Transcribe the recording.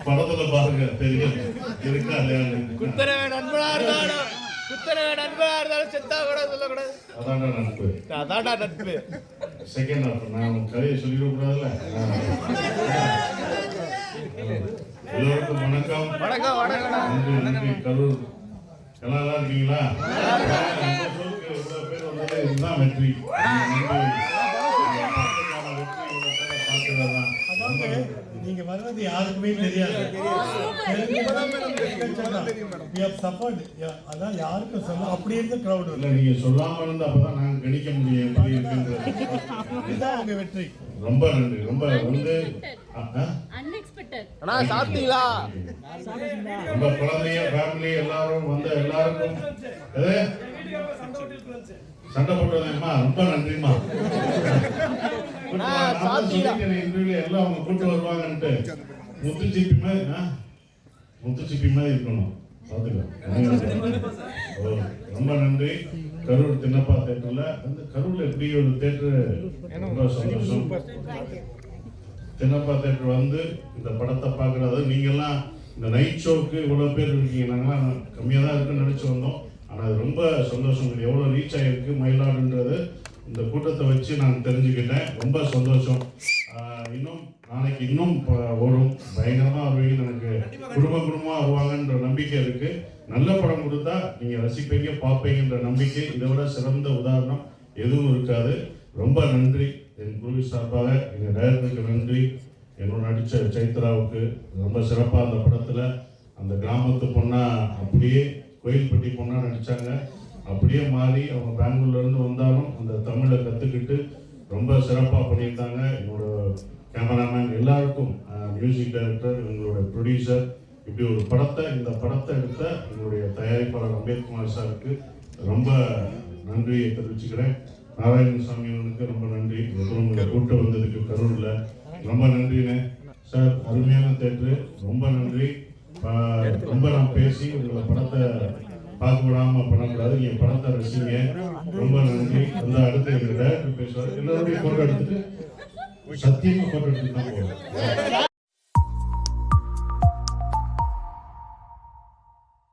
படத்துல பாருங்க தெரியும் இருக்கா இல்லையான்னு. குத்தரவே நண்பனா இருந்தாலும் செத்தா கூட சொல்லக்கூடாது. அதான்டா நட்பு. அதான்டா நட்பு. செகண்ட் ஹாஃப் நான் கதையை சொல்லிட கூடாதுல்ல. எல்லோருக்கும் வணக்கம். வணக்கம் நன்றி. கரூர் எல்லாம் நல்லா இருக்கீங்களா? இவ்வளவு பேர் வந்தது இதுதான் வெற்றி. நீங்க வருவது யாருக்குமே தெரியாது. அதான் யாருக்கும் சொல்ல அப்படி இருந்த கிரௌட் இல்லை, நீங்க சொல்லாம இருந்தா அப்பதான் நாங்க கணிக்க முடியும் எப்படி இருக்குன்றது. இதுதான் உங்க வெற்றி. ரொம்ப நன்றி. ரொம்ப வந்து அண்ணா சாப்பிட்டீங்களா? ரொம்ப குழந்தைய ஃபேமிலி எல்லாரும் வந்த எல்லாருக்கும் சண்டை போட்டதுமா ரொம்ப நன்றிமா. இன்டர்வியூல எல்லாம் அவங்க கூட்டு வருவாங்கன்ட்டு முத்துச்சிப்பி மாதிரி இருக்கணும். ரொம்ப நன்றி. கரூர் தின்னப்பா தேட்டர்ல வந்து கரூர்ல எப்படி ஒரு தேட்டர் ரொம்ப சந்தோஷம். தின்னப்பா தேட்டர் வந்து இந்த படத்தை பார்க்கறது நீங்கெல்லாம் இந்த நைட் ஷோக்கு இவ்வளவு பேர் இருக்கீங்க. நாங்களாம் கம்மியாக தான் இருக்குன்னு நினைச்சு வந்தோம். ஆனால் அது ரொம்ப சந்தோஷம். எவ்வளோ ரீச் ஆகிருக்கு மயிலாடுன்றது இந்த கூட்டத்தை வச்சு நான் தெரிஞ்சுக்கிட்டேன். ரொம்ப சந்தோஷம். இன்னும் நாளைக்கு இன்னும் ஓடும் பயங்கரமாக வருவீங்கன்னு எனக்கு குடும்பமாக வருவாங்கன்ற நம்பிக்கை இருக்கு. நல்ல படம் கொடுத்தா நீங்கள் ரசிப்பீங்க பார்ப்பீங்கன்ற நம்பிக்கை இதை விட சிறந்த உதாரணம் எதுவும் இருக்காது. ரொம்ப நன்றி. என் குழு சார்பாக எங்கள் டைரக்டருக்கு நன்றி. என்னோட நடித்த சைத்ராவுக்கு ரொம்ப சிறப்பாக அந்த படத்தில் அந்த கிராமத்து பொண்ணா அப்படியே கோயில்பட்டி பொண்ணா நடித்தாங்க. அப்படியே மாறி அவங்க பெங்களூர்லேருந்து வந்தாலும் அந்த தமிழை கற்றுக்கிட்டு ரொம்ப சிறப்பாக பண்ணியிருந்தாங்க. என்னோட கேமராமேன் எல்லாருக்கும், மியூசிக் டைரக்டர், எங்களோட ப்ரொடியூசர், இப்படி ஒரு படத்தை இந்த படத்தை எடுத்த எங்களுடைய தயாரிப்பாளர் அம்பேத்குமார் சாருக்கு ரொம்ப நன்றியை தெரிவிச்சுக்கிறேன். நாராயணசாமி அவனுக்கு ரொம்ப நன்றி. உங்களை கூட்ட வந்ததுக்கு கரூரில் ரொம்ப நன்றிண்ணே சார். அருமையான தேட்டரு. ரொம்ப நன்றி. ரொம்ப நான் பேசி உங்களை படத்தை பார்க்க விடாமல் பண்ணக்கூடாது. நீங்கள் படத்தை ரசிங்க. ரொம்ப நன்றி. அந்த அடுத்து எங்கள் டைரக்டர் பேசுவார். எல்லாருடைய ஃபோட்டோ எடுத்துட்டு சத்தியமாக ஃபோட்டோ எடுத்துட்டு தான் போவோம்.